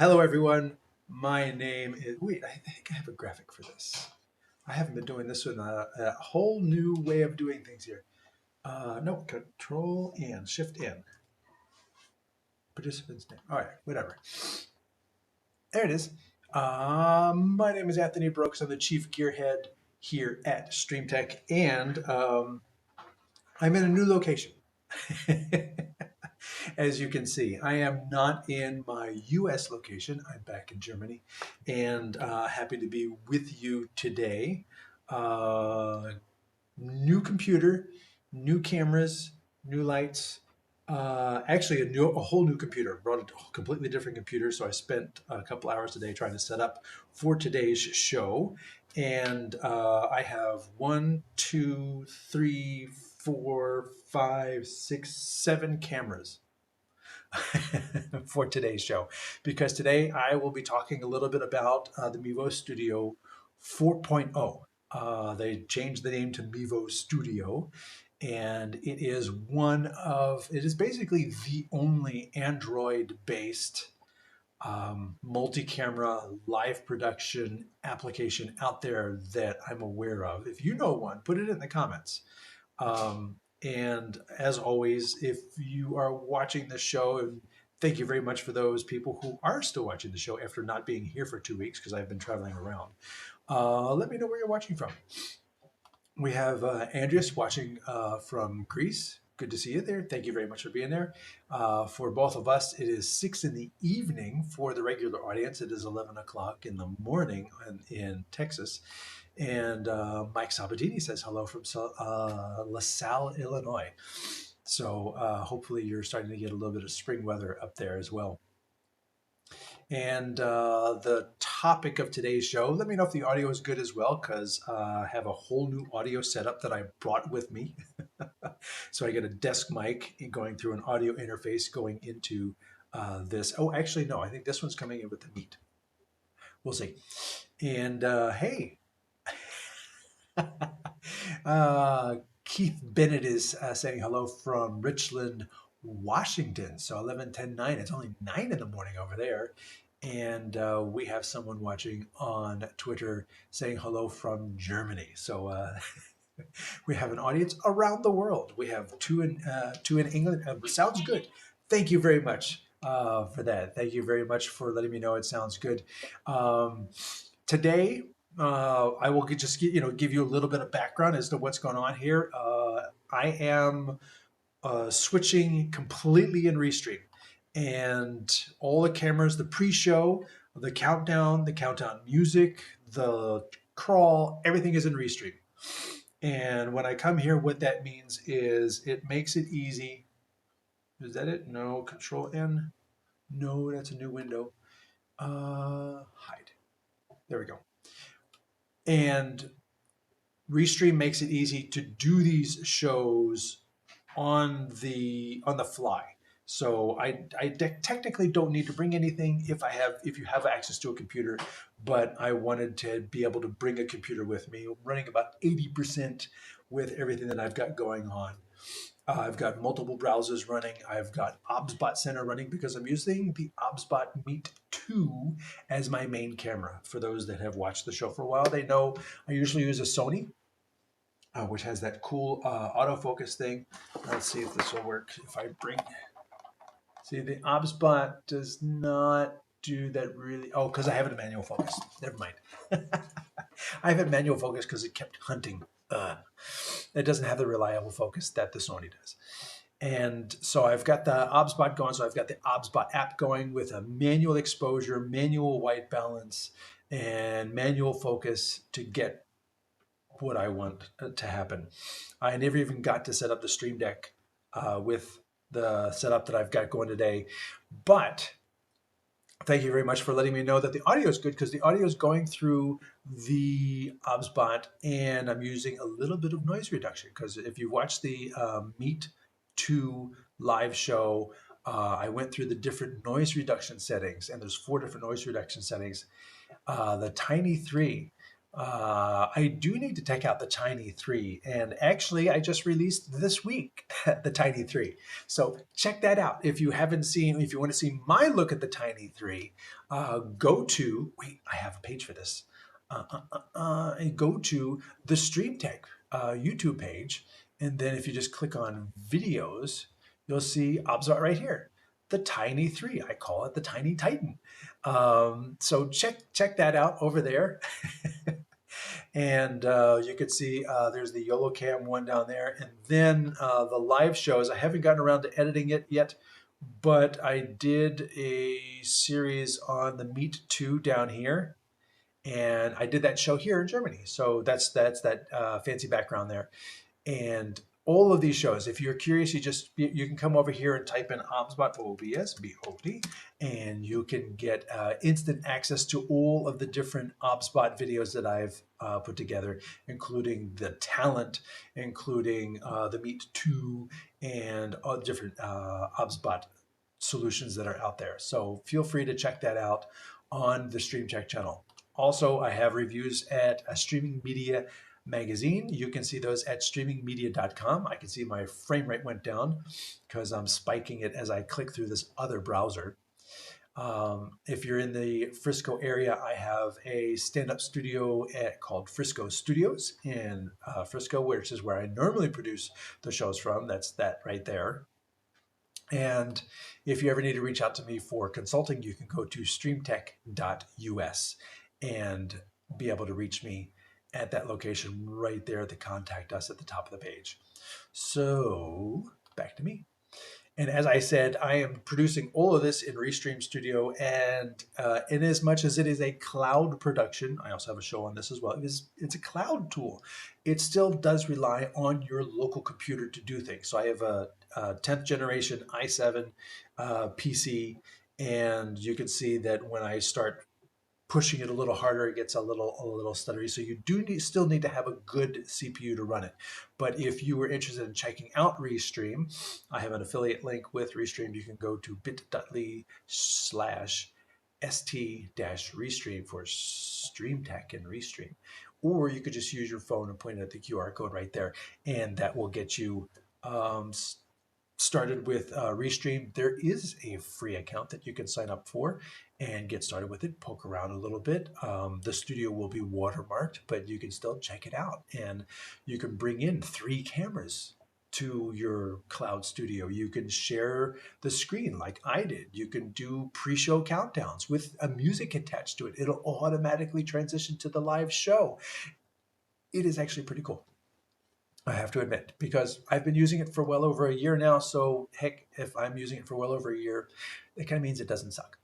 Hello, everyone. My name is. Wait, I think I have a graphic for this. I haven't been doing this with a whole new way of doing things here. No, Control and Shift in. Participants name. All right, whatever. There it is. My name is Anthony Brooks. I'm the Chief Gearhead here at StreamTek, and I'm in a new location. As you can see, I am not in my US location. I'm back in Germany and happy to be with you today. Uh, New computer, new cameras, new lights. Actually, a whole new computer. Brought a completely different computer, so I spent a couple hours today trying to set up for today's show. And I have one, two, three, four, five, six, 7 cameras for today's show because today I will be talking a little bit about the Mevo Studio 4.0. They changed the name to Mevo Studio, and it is basically the only Android-based multi-camera live production application out there that I'm aware of. If you know one, put it in the comments. And as always, if you are watching the show, and thank you very much for those people who are still watching the show after not being here for 2 weeks because I've been traveling around. Let me know where you're watching from. We have Andreas watching from Greece. Good to see you there. Thank you very much for being there. For both of us, it is 6 in the evening. For the regular audience, it is 11 o'clock in the morning in Texas. And Mike Sabatini says hello from LaSalle, Illinois. So hopefully you're starting to get a little bit of spring weather up there as well. And the topic of today's show, let me know if the audio is good as well, because I have a whole new audio setup that I brought with me. So I get a desk mic going through an audio interface going into this. Oh, actually, no, I think this one's coming in with the Meet. We'll see. And hey, Keith Bennett is saying hello from Richland, Washington. So 11:10:09. It's only 9 in the morning over there. And we have someone watching on Twitter saying hello from Germany. So we have an audience around the world. We have two in England. Sounds good. Thank you very much for that. Thank you very much for letting me know it sounds good. Today, I will just give you a little bit of background as to what's going on here. I am switching completely in Restream, and all the cameras, the pre-show, the countdown music, the crawl, everything is in Restream. And when I come here, what that means is it makes it easy. Is that it? No. Control N. No, that's a new window. Hide. There we go. And Restream makes it easy to do these shows on the fly. So I technically don't need to bring anything if you have access to a computer, but I wanted to be able to bring a computer with me, running about 80% with everything that I've got going on. I've got multiple browsers running. I've got OBSBot Center running because I'm using the OBSBot Meet 2 as my main camera. For those that have watched the show for a while, they know I usually use a Sony, which has that cool autofocus thing. Let's see if this will work. If I bring, see, the OBSBot does not do that really. Oh, because I have it in manual focus. Never mind. I have it in manual focus because it kept hunting. It doesn't have the reliable focus that the Sony does. And so I've got the OBSBot going. So I've got the OBSBot app going with a manual exposure, manual white balance, and manual focus to get what I want to happen. I never even got to set up the Stream Deck with the setup that I've got going today. But thank you very much for letting me know that the audio is good, because the audio is going through the OBSBot, and I'm using a little bit of noise reduction, because if you watch the Meet 2 live show, I went through the different noise reduction settings, and there's 4 different noise reduction settings. The Tiny 3 I do need to check out the Tiny 3. And actually, I just released this week the Tiny 3. So check that out. If you haven't seen, if you want to see my look at the Tiny 3, go to, wait, I have a page for this. And go to the StreamTek YouTube page. And then if you just click on videos, you'll see OBSBot right here. The Tiny 3. I call it the Tiny Titan. So check that out over there. And you could see there's the YOLO Cam one down there. And then the live shows, I haven't gotten around to editing it yet, but I did a series on the Meet 2 down here. And I did that show here in Germany. So that's that fancy background there. And all of these shows, if you're curious, you can come over here and type in OBSBot, OBSBOT, and you can get instant access to all of the different OBSBot videos that I've put together, including the talent, including the Meet 2, and all different OBSBot solutions that are out there. So feel free to check that out on the StreamTek channel. Also, I have reviews at Streaming Media Magazine. You can see those at streamingmedia.com. I can see my frame rate went down because I'm spiking it as I click through this other browser. If you're in the Frisco area, I have a stand-up studio called Frisco Studios in Frisco, which is where I normally produce the shows from. That's that right there. And if you ever need to reach out to me for consulting, you can go to streamtek.us and be able to reach me at that location right there at the contact us at the top of the page. So back to me. And as I said, I am producing all of this in Restream Studio, and in as much as it is a cloud production, I also have a show on this as well. It's a cloud tool. It still does rely on your local computer to do things. So I have a 10th generation i7 PC, and you can see that when I start pushing it a little harder, it gets a little stuttery. So you still need to have a good CPU to run it. But if you were interested in checking out Restream, I have an affiliate link with Restream. You can go to bit.ly/st-restream for StreamTek and Restream. Or you could just use your phone and point it at the QR code right there, and that will get you started with Restream. There is a free account that you can sign up for and get started with it, poke around a little bit. The studio will be watermarked, but you can still check it out. And you can bring in 3 cameras to your cloud studio. You can share the screen like I did. You can do pre-show countdowns with a music attached to it. It'll automatically transition to the live show. It is actually pretty cool, I have to admit, because I've been using it for well over a year now. So heck, if I'm using it for well over a year, it kind of means it doesn't suck.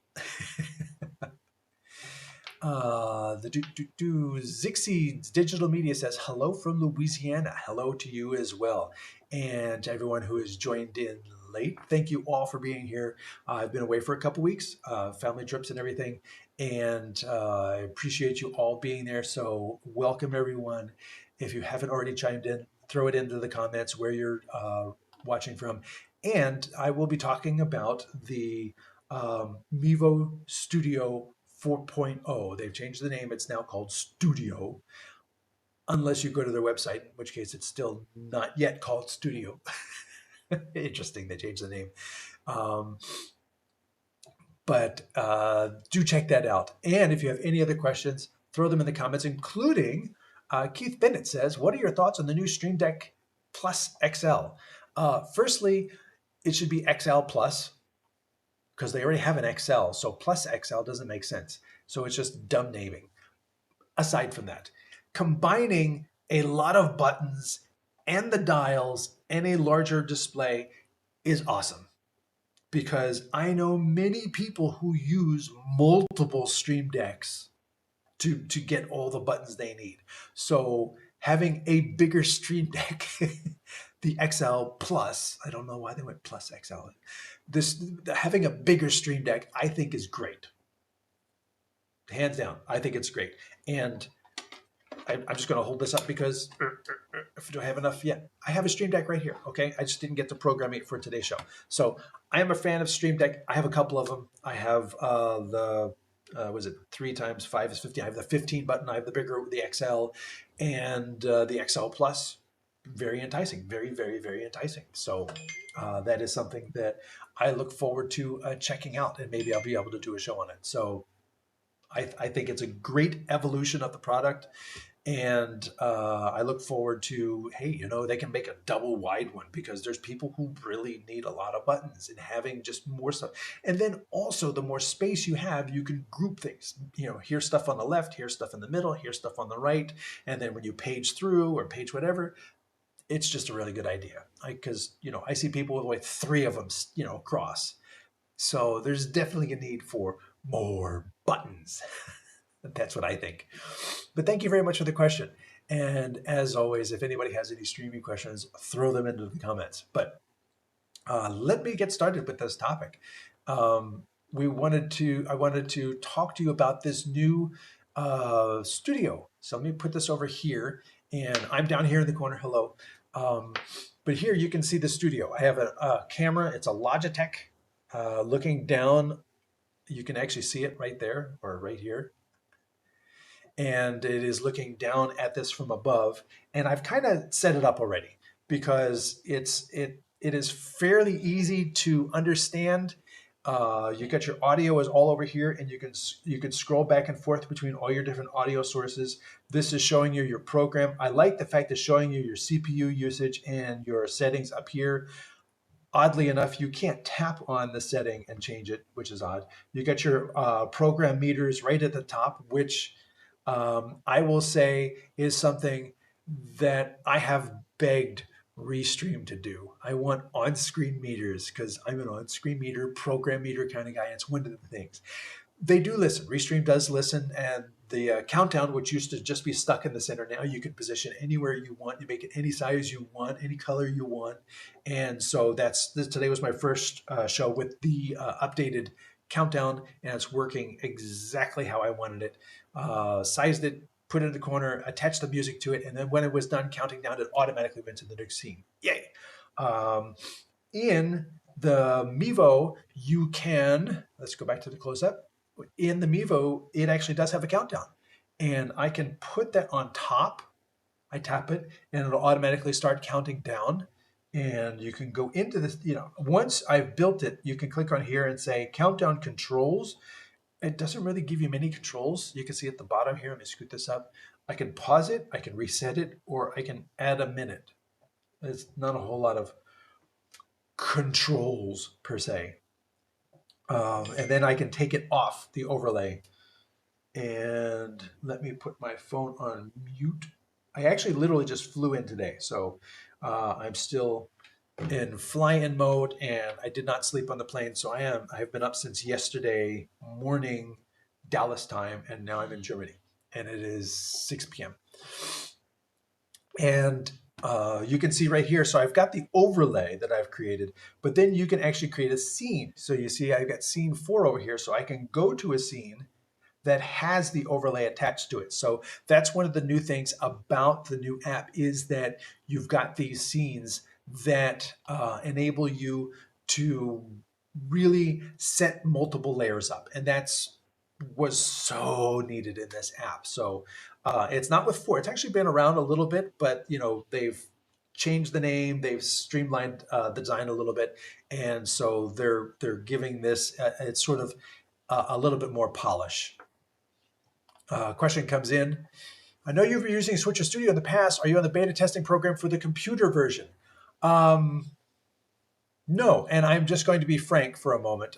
Zixie Digital Media says, hello from Louisiana. Hello to you as well. And to everyone who has joined in late, thank you all for being here. I've been away for a couple weeks, family trips and everything. And I appreciate you all being there. So welcome everyone. If you haven't already chimed in, throw it into the comments where you're watching from. And I will be talking about the Mevo Studio 4.0. They've changed the name. It's now called Studio, unless you go to their website, in which case it's still not yet called Studio. Interesting, they changed the name. But do check that out. And if you have any other questions, throw them in the comments, including Keith Bennett says, what are your thoughts on the new StreamTek Plus XL? Firstly, it should be XL Plus, because they already have an XL, so Plus XL doesn't make sense. So it's just dumb naming. Aside from that, combining a lot of buttons and the dials and a larger display is awesome, because I know many people who use multiple Stream Decks to get all the buttons they need. So having a bigger Stream Deck, the XL Plus, I don't know why they went Plus XL. Having a bigger Stream Deck, I think, is great. Hands down, I think it's great. And I'm just going to hold this up because do I have enough? Yeah, I have a Stream Deck right here. Okay, I just didn't get to program it for today's show. So I am a fan of Stream Deck. I have a couple of them. I have the Was it 3 times 5 is 15? I have the 15 button. I have the bigger, the XL, and the XL Plus. Very enticing. Very, very, very enticing. So that is something that I look forward to checking out, and maybe I'll be able to do a show on it. So I think it's a great evolution of the product, and I look forward to, hey, they can make a double wide one because there's people who really need a lot of buttons, and having just more stuff. And then also, the more space you have, you can group things. Here's stuff on the left, here's stuff in the middle, here's stuff on the right. And then when you page through or page whatever, it's just a really good idea. Because, I see people with like three of them, across. So there's definitely a need for more buttons. That's what I think. But thank you very much for the question. And as always, if anybody has any streaming questions, throw them into the comments. But let me get started with this topic. I wanted to talk to you about this new studio. So let me put this over here, and I'm down here in the corner. Hello. But here you can see the studio. I have a camera. It's a Logitech. Looking down, you can actually see it right there or right here. And it is looking down at this from above. And I've kind of set it up already because it is fairly easy to understand. You got your audio is all over here, and you can scroll back and forth between all your different audio sources. This is showing you your program. I like the fact it's showing you your CPU usage and your settings up here. Oddly enough, you can't tap on the setting and change it, which is odd. You got your program meters right at the top, which I will say is something that I have begged Restream to do. I want on-screen meters because I'm an on-screen meter, program meter kind of guy. It's one of the things. They do listen. Restream does listen, and the countdown, which used to just be stuck in the center, now you can position anywhere you want. You make it any size you want, any color you want. And so today was my first show with the updated countdown, and it's working exactly how I wanted it. Sized it, put it in the corner, attached the music to it, and then when it was done counting down, it automatically went to the next scene. Yay! In the Mevo, you can, let's go back to the close-up. In the Mevo, it actually does have a countdown. And I can put that on top. I tap it, and it'll automatically start counting down. And you can go into this, once I've built it, you can click on here and say countdown controls. It doesn't really give you many controls. You can see at the bottom here, let me scoot this up. I can pause it, I can reset it, or I can add a minute. It's not a whole lot of controls per se. And then I can take it off the overlay. And let me put my phone on mute. I actually literally just flew in today, so I'm still in fly-in mode, and I did not sleep on the plane. So I have been up since yesterday morning, Dallas time, and now I'm in Germany, and it is 6 p.m. And you can see right here, so I've got the overlay that I've created, but then you can actually create a scene. So you see I've got scene 4 over here, so I can go to a scene that has the overlay attached to it. So that's one of the new things about the new app, is that you've got these scenes that enable you to really set multiple layers up. And that's was so needed in this app. So it's not with 4. It's actually been around a little bit, but they've changed the name, they've streamlined the design a little bit, and so they're giving this it's sort of a little bit more polish. Question comes in. I know you've been using Switcher Studio in the past. Are you on the beta testing program for the computer version? No, and I'm just going to be frank for a moment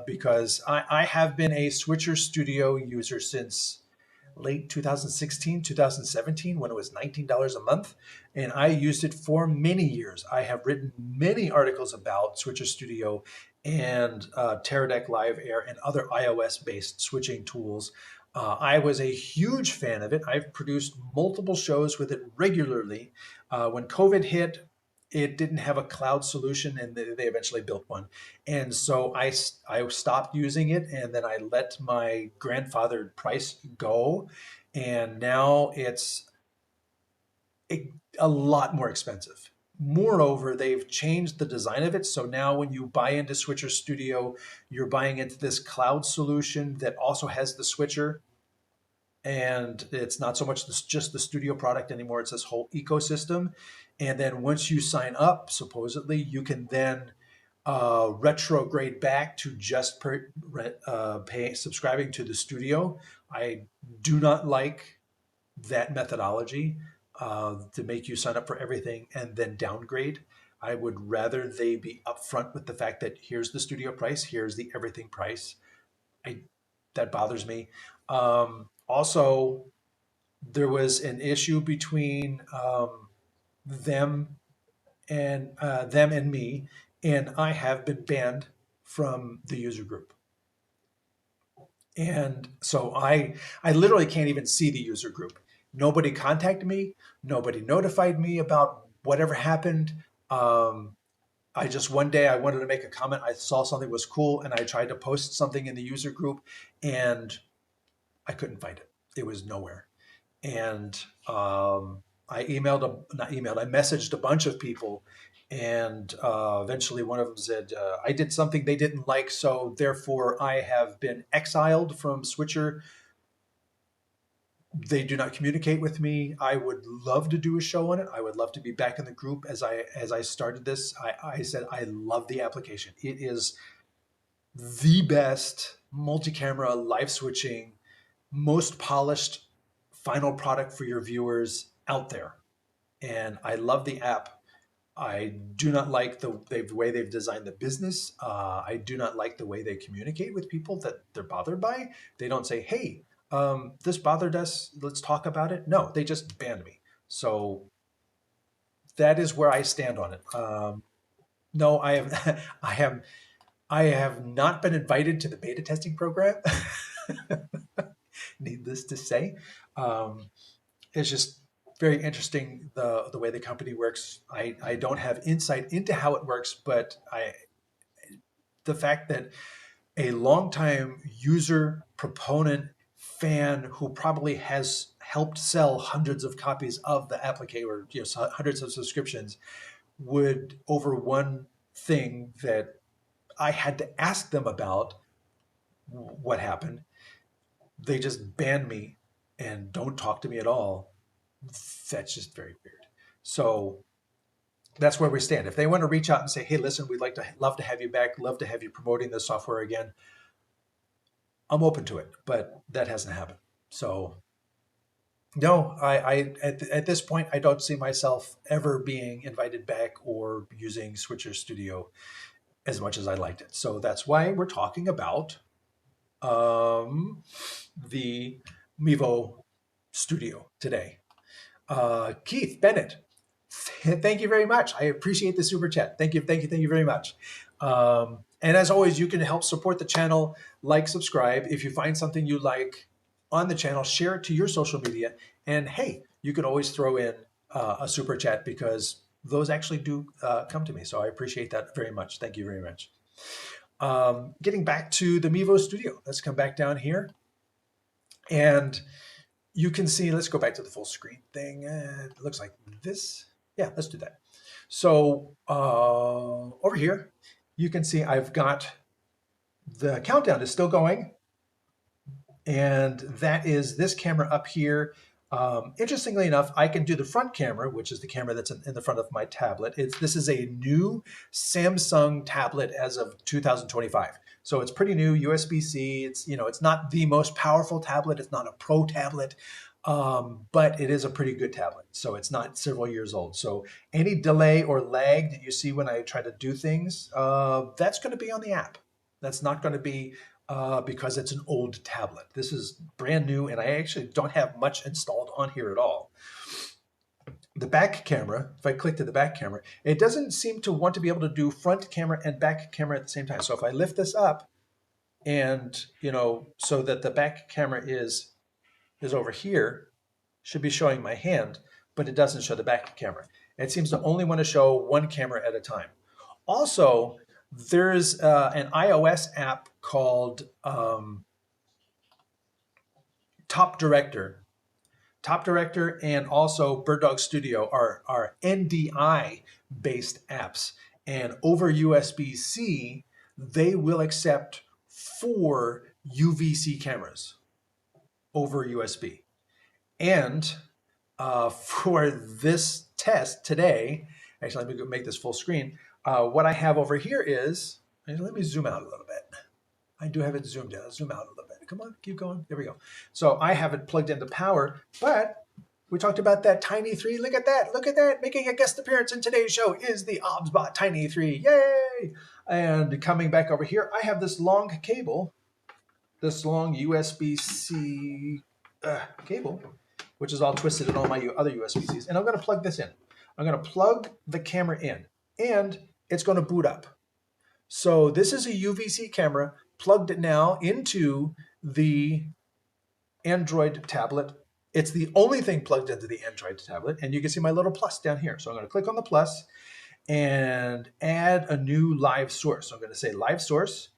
because I have been a Switcher Studio user since late 2016, 2017, when it was $19 a month, and I used it for many years. I have written many articles about Switcher Studio and Teradek Live Air and other iOS-based switching tools. I was a huge fan of it. I've produced multiple shows with it regularly. When COVID hit, it didn't have a cloud solution, and they eventually built one. And so I stopped using it, and then I let my grandfathered price go. And now it's a lot more expensive. Moreover, they've changed the design of it. So now when you buy into Switcher Studio, you're buying into this cloud solution that also has the switcher. And it's not so much just the studio product anymore. It's this whole ecosystem. And then once you sign up, supposedly, you can then retrograde back to just subscribing to the studio. I do not like that methodology to make you sign up for everything and then downgrade. I would rather they be upfront with the fact that here's the studio price, here's the everything price. I That bothers me. Also, there was an issue between them them and me, and I have been banned from the user group. And so I literally can't even see the user group. Nobody contacted me. Nobody notified me about whatever happened. Um, I just one day I wanted to make a comment. I saw something was cool, and I tried to post something in the user group, and I couldn't find it. It was nowhere. And I not emailed, I messaged a bunch of people. And eventually one of them said, I did something they didn't like, so therefore I have been exiled from Switcher. They do not communicate with me. I would love to do a show on it. I would love to be back in the group as I started this. I said I love the application. It is the best multi-camera live switching, most polished final product for your viewers out there. And I love the app. I do not like the way they've designed the business. I do not like the way they communicate with people that they're bothered by. They don't say, hey, this bothered us. Let's talk about it. No, they just banned me. So that is where I stand on it. No, I have, I have not been invited to the beta testing program. Needless to say, it's just very interesting the way the company works. I don't have insight into how it works, but the fact that a longtime user proponent fan who probably has helped sell hundreds of copies of the application or hundreds of subscriptions would over one thing that I had to ask them about what happened, they just ban me and don't talk to me at all. That's just very weird. So that's where we stand. If they want to reach out and say, hey, listen, love to have you back, love to have you promoting the software again, I'm open to it, but that hasn't happened. So no, at this point, I don't see myself ever being invited back or using Switcher Studio as much as I liked it. So that's why we're talking about the Mevo Studio today. Keith Bennett, thank you very much. I appreciate the super chat. Thank you very much. And as always, you can help support the channel, like, subscribe. If you find something you like on the channel, share it to your social media. And hey, you can always throw in a super chat because those actually do come to me. So I appreciate that very much. Thank you very much. Getting back to the Mevo Studio, let's come back down here. And you can see, let's go back to the full screen thing. It looks like this. Yeah, let's do that. So over here, you can see I've got the countdown is still going. And that is this camera up here. Interestingly enough, I can do the front camera, which is the camera that's in the front of my tablet. This is a new Samsung tablet as of 2025. So it's pretty new, USB-C. It's not the most powerful tablet. It's not a pro tablet, but it is a pretty good tablet. So it's not several years old. So any delay or lag that you see when I try to do things, that's going to be on the app. That's not going to be because it's an old tablet. This is brand new, and I actually don't have much installed on here at all. The back camera, if I click to the back camera, it doesn't seem to want to be able to do front camera and back camera at the same time. So if I lift this up and, so that the back camera is over here, should be showing my hand, but it doesn't show the back camera. It seems to only want to show one camera at a time. Also, there's an iOS app called Top Director. Top Director and also Bird Dog Studio are NDI-based apps. And over USB-C, they will accept 4 UVC cameras over USB. And for this test today, actually, let me make this full screen. What I have over here is, let me zoom out a little bit. I do have it zoomed in. Zoom out a little bit. Come on, keep going. There we go. So I have it plugged into power, but we talked about that Tiny 3. Look at that. Look at that. Making a guest appearance in today's show is the OBSBot Tiny 3. Yay! And coming back over here, I have this long cable, this long USB-C cable, which is all twisted in all my other USB-Cs. And I'm going to plug this in. I'm going to plug the camera in, and it's going to boot up. So this is a UVC camera plugged now into the Android tablet. It's the only thing plugged into the Android tablet. And you can see my little plus down here. So I'm going to click on the plus and add a new live source. So I'm going to say live source,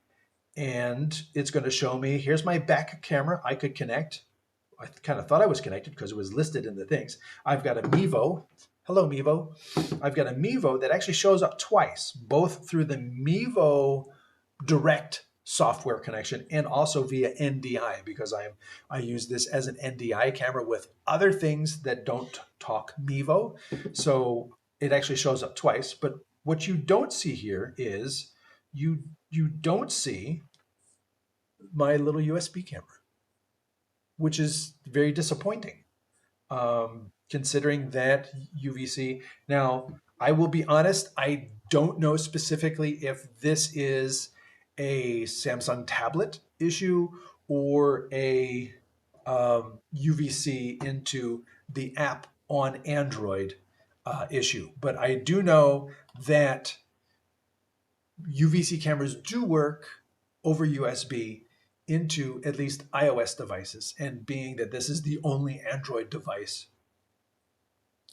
and it's going to show me, here's my back camera I could connect. I kind of thought I was connected because it was listed in the things. I've got a Mevo. Hello, Mevo. I've got a Mevo that actually shows up twice, both through the Mevo Direct software connection and also via NDI, because I use this as an NDI camera with other things that don't talk Mevo. So it actually shows up twice. But what you don't see here is you don't see my little USB camera, which is very disappointing, considering that UVC. Now, I will be honest, I don't know specifically if this is a Samsung tablet issue or a UVC into the app on Android issue. But I do know that UVC cameras do work over USB into at least iOS devices. And being that this is the only Android device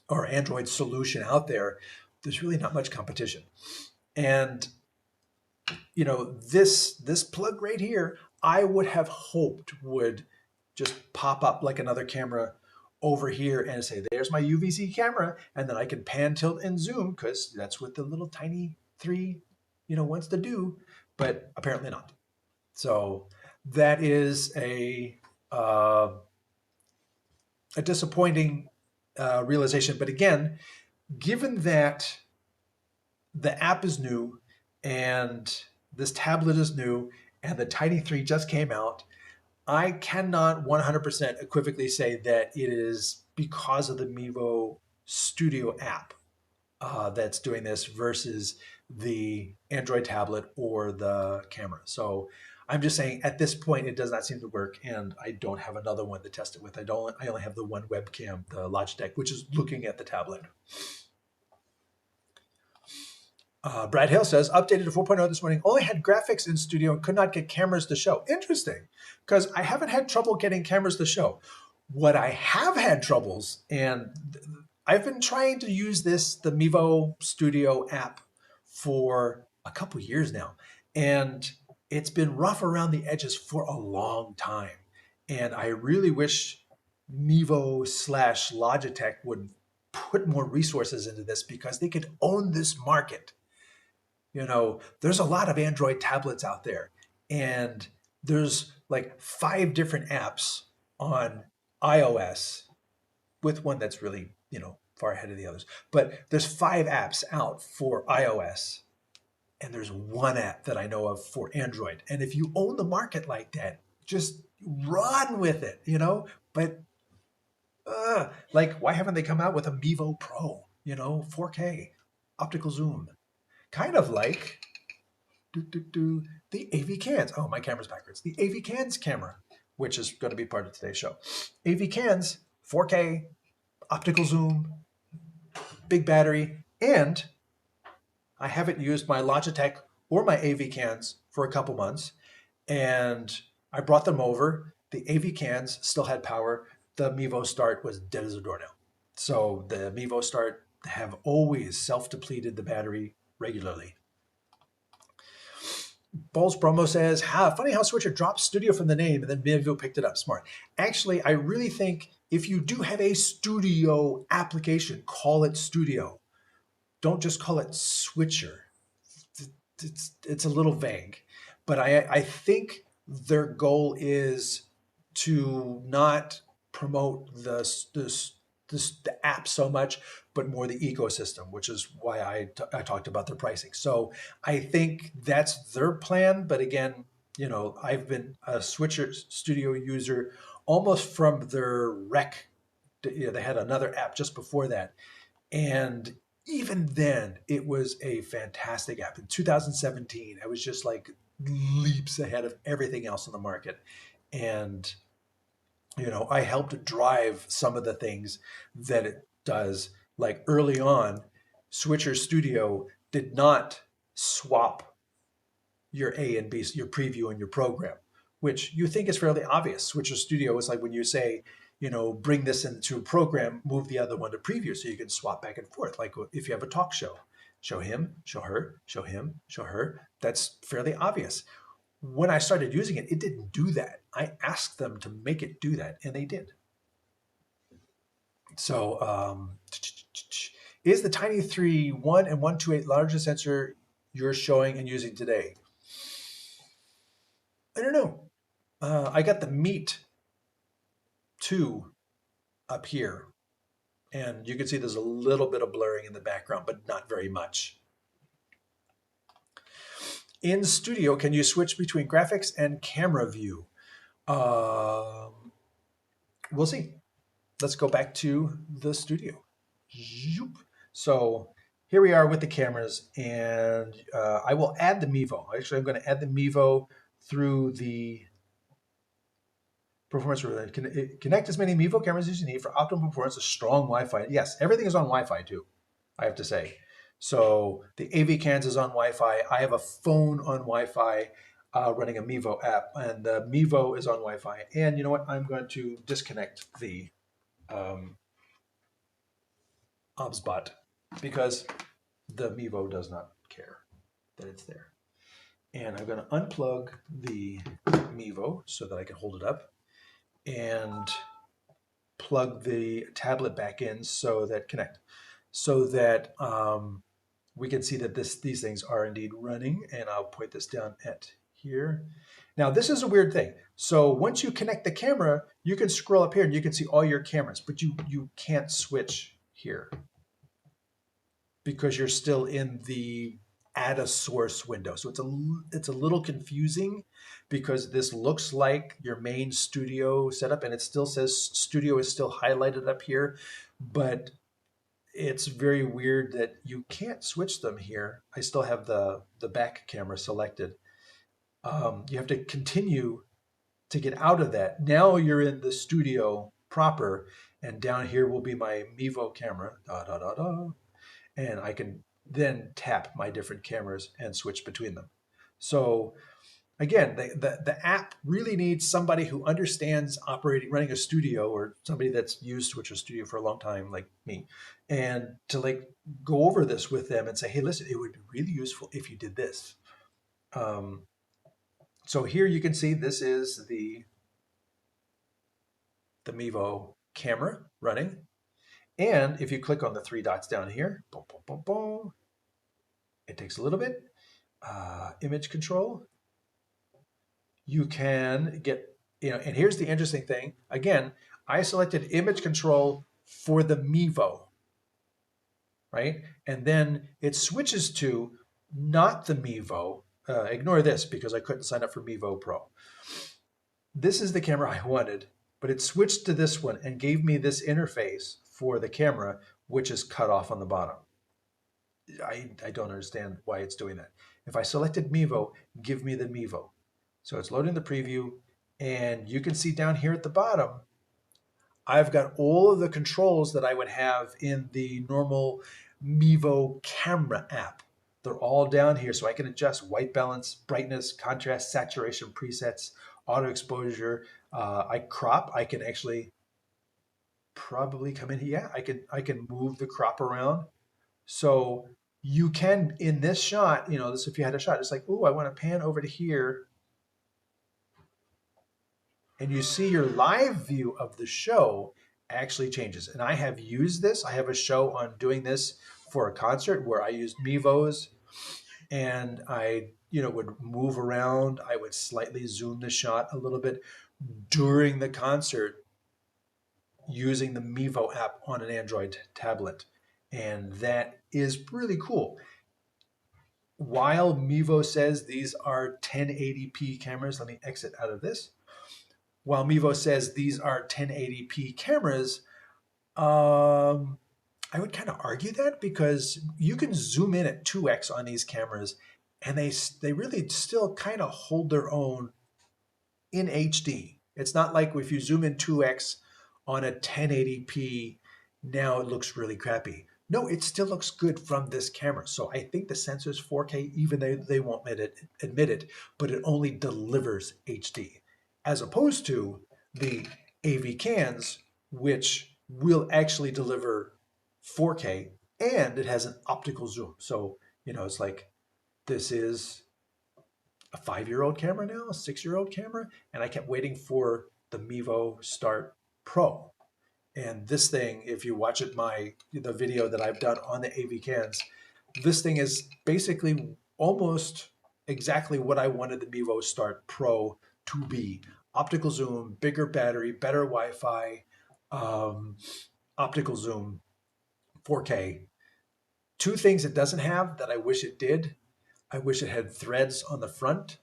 or Android solution out there, there's really not much competition. And you know, this plug right here, I would have hoped would just pop up like another camera over here and say, there's my UVC camera, and then I can pan, tilt, and zoom, because that's what the little Tiny 3, wants to do, but apparently not. So that is a disappointing realization. But again, given that the app is new and this tablet is new and the Tiny 3 just came out, I cannot 100% equivocally say that it is because of the Mevo Studio app that's doing this versus the Android tablet or the camera. So I'm just saying at this point, it does not seem to work, and I don't have another one to test it with. I only have the one webcam, the Logitech, which is looking at the tablet. Brad Hale says, updated to 4.0 this morning, only had graphics in studio and could not get cameras to show. Interesting, because I haven't had trouble getting cameras to show. What I have had troubles, and I've been trying to use the Mevo Studio app for a couple years now, and it's been rough around the edges for a long time. And I really wish Mevo/Logitech would put more resources into this, because they could own this market. There's a lot of Android tablets out there, and there's like 5 different apps on iOS, with one that's really, far ahead of the others. But there's 5 apps out for iOS, and there's 1 app that I know of for Android. And if you own the market like that, just run with it, But like, why haven't they come out with a Mevo Pro, 4K optical zoom? Kind of like the AV Cans. Oh, my camera's backwards. The AV Cans camera, which is going to be part of today's show. AV Cans, 4K, optical zoom, big battery, and I haven't used my Logitech or my AV Cans for a couple months, and I brought them over. The AV Cans still had power. The Mevo Start was dead as a doornail. So the Mevo Start have always self-depleted the battery regularly. Balls Bromo says, funny how Switcher dropped Studio from the name and then Mevo picked it up. Smart. Actually, I really think if you do have a studio application, call it studio. Don't just call it switcher. It's a little vague, but I think their goal is to not promote the app so much, but more the ecosystem, which is why I talked about their pricing. So I think that's their plan. But again, I've been a Switcher Studio user almost from their rec. They had another app just before that, and even then, it was a fantastic app. In 2017, I was just like leaps ahead of everything else on the market. And, I helped drive some of the things that it does. Like early on, Switcher Studio did not swap your A and B, your preview and your program, which you think is fairly obvious. Switcher Studio is like when you say, bring this into a program, move the other one to preview so you can swap back and forth. Like if you have a talk show, show him, show her, show him, show her. That's fairly obvious. When I started using it, it didn't do that. I asked them to make it do that, and they did. So, is the Tiny 3 1 and 128 largest sensor you're showing and using today? I don't know. I got the Meet 2 up here, and you can see there's a little bit of blurring in the background, but not very much. In Studio, can you switch between graphics and camera view? We'll see. Let's go back to the Studio. So here we are with the cameras, and I will add the Mevo. Actually, I'm going to add the Mevo through the performance. Connect as many Mevo cameras as you need for optimal performance of strong Wi-Fi. Yes, everything is on Wi-Fi too, I have to say. So the AV cans is on Wi-Fi. I have a phone on Wi-Fi running a Mevo app, and the Mevo is on Wi-Fi. And you know what? I'm going to disconnect the OBSBot because the Mevo does not care that it's there. And I'm going to unplug the Mevo so that I can hold it up and plug the tablet back in so that we can see that these things are indeed running. And I'll point this down at here. Now, this is a weird thing. So once you connect the camera, you can scroll up here and you can see all your cameras, but you can't switch here because you're still in the add a source window. So it's a little confusing because this looks like your main studio setup, and it still says studio is still highlighted up here, but it's very weird that you can't switch them here. I still have the back camera selected. You have to continue to get out of that. Now you're in the studio proper, and down here will be my Mevo camera, and I can then tap my different cameras and switch between them. So again, the app really needs somebody who understands running a studio, or somebody that's used Switcher Studio for a long time like me, and to like go over this with them and say, hey, listen, it would be really useful if you did this. So here you can see this is the Mevo camera running. And if you click on the three dots down here, boom, boom, boom, boom, it takes a little bit. Image control. You can get, and here's the interesting thing. Again, I selected image control for the Mevo, right? And then it switches to not the Mevo. Ignore this because I couldn't sign up for Mevo Pro. This is the camera I wanted, but it switched to this one and gave me this interface for the camera, which is cut off on the bottom. I don't understand why it's doing that. If I selected Mevo, give me the Mevo. So it's loading the preview, and you can see down here at the bottom, I've got all of the controls that I would have in the normal Mevo camera app. They're all down here, so I can adjust white balance, brightness, contrast, saturation presets, auto exposure. I crop. I can actually probably come in here. Yeah, I can move the crop around. So you can, in this shot, this if you had a shot, it's like, oh, I want to pan over to here. And you see your live view of the show actually changes. And I have used this. I have a show on doing this for a concert where I used Mevos, and I, would move around. I would slightly zoom the shot a little bit during the concert using the Mevo app on an Android tablet. And that is really cool. While Mevo says these are 1080p cameras, let me exit out of this. While Mevo says these are 1080p cameras, I would kind of argue that, because you can zoom in at 2x on these cameras, and they really still kind of hold their own in HD. It's not like if you zoom in 2x on a 1080p, now it looks really crappy. No, it still looks good from this camera. So I think the sensor is 4K, even though they won't admit it, but it only delivers HD, as opposed to the AV cans, which will actually deliver 4K, and it has an optical zoom. So, it's like this is a 5-year-old camera now, a 6-year-old camera, and I kept waiting for the Mevo Start Pro. And this thing, if you watch the video that I've done on the AV cans, this thing is basically almost exactly what I wanted the Mevo Start Pro to be. Optical zoom, bigger battery, better Wi-Fi, optical zoom, 4K. Two things it doesn't have that I wish it did. I wish it had threads on the front,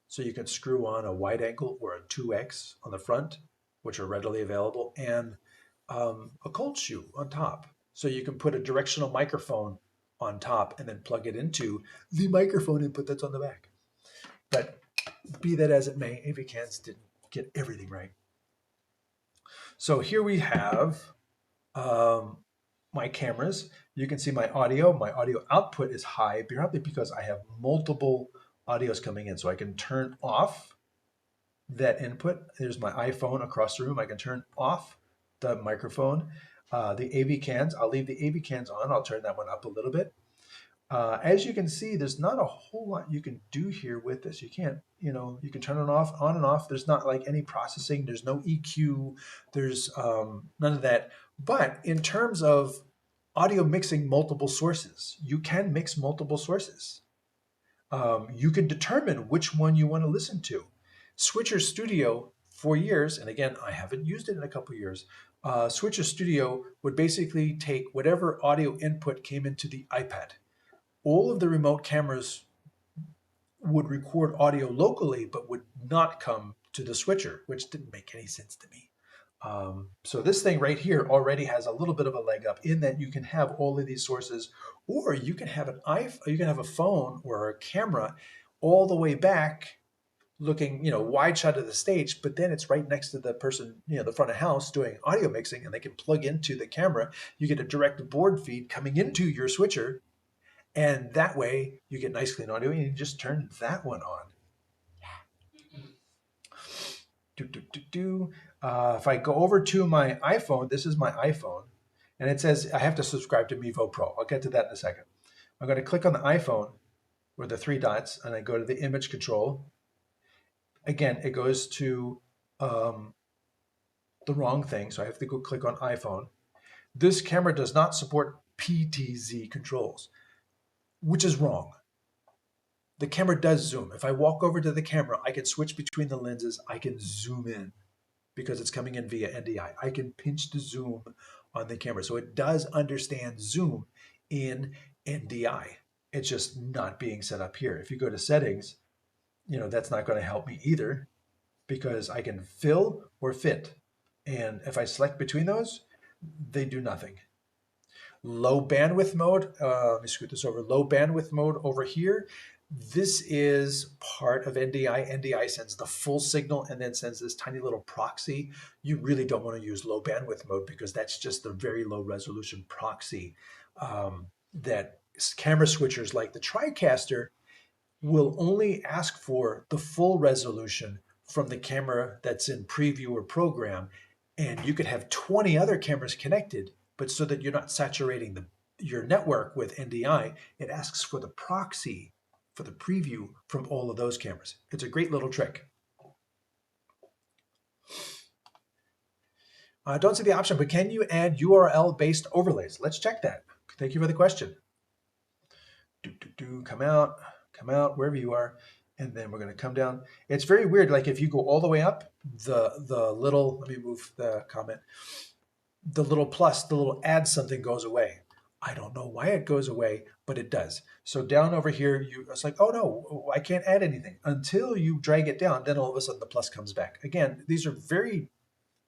so you can screw on a wide angle or a 2x on the front, which are readily available, and a cold shoe on top. So you can put a directional microphone on top and then plug it into the microphone input that's on the back. But be that as it may, AV cans didn't get everything right. So here we have my cameras. You can see my audio. My audio output is high, probably because I have multiple audios coming in. So I can turn off that input. There's my iPhone across the room. I can turn off the microphone. The AV cans, I'll leave the AV cans on. I'll turn that one up a little bit. As you can see, there's not a whole lot you can do here with this. You can't, you can turn it off, on and off. There's not like any processing. There's no EQ. There's none of that. But in terms of audio mixing multiple sources, you can mix multiple sources. You can determine which one you want to listen to. Switcher Studio, for years, and again, I haven't used it in a couple of years, Switcher Studio would basically take whatever audio input came into the iPad. All of the remote cameras would record audio locally, but would not come to the switcher, which didn't make any sense to me. So this thing right here already has a little bit of a leg up in that you can have all of these sources, or you can have you can have a phone or a camera all the way back, looking, wide shot of the stage, but then it's right next to the person, the front of house doing audio mixing, and they can plug into the camera. You get a direct board feed coming into your switcher, and that way you get nice clean audio, and you just turn that one on. If I go over to my iPhone, this is my iPhone, and it says I have to subscribe to Mevo Pro. I'll get to that in a second. I'm going to click on the iPhone with the 3 dots, and I go to the image control. Again, it goes to the wrong thing, so I have to go click on iPhone. This camera does not support PTZ controls, which is wrong. The camera does zoom. If I walk over to the camera, I can switch between the lenses. I can zoom in because it's coming in via NDI. I can pinch to zoom on the camera. So it does understand zoom in NDI. It's just not being set up here. If you go to settings, that's not going to help me either, because I can fill or fit. And if I select between those, they do nothing. Low bandwidth mode, let me scoot this over. Low bandwidth mode over here. This is part of NDI. NDI sends the full signal and then sends this tiny little proxy. You really don't want to use low bandwidth mode, because that's just the very low resolution proxy that camera switchers like the TriCaster will only ask for the full resolution from the camera that's in preview or program. And you could have 20 other cameras connected, but so that you're not saturating your network with NDI, it asks for the proxy for the preview from all of those cameras. It's a great little trick. Don't see the option, but can you add URL-based overlays? Let's check that. Thank you for the question. Come out, wherever you are. And then we're going to come down. It's very weird. Like if you go all the way up, the little, let me move the comment, the little plus, the little add something goes away. I don't know why it goes away, but it does. So down over here, it's like, oh no, I can't add anything until you drag it down. Then all of a sudden the plus comes back. Again, these are very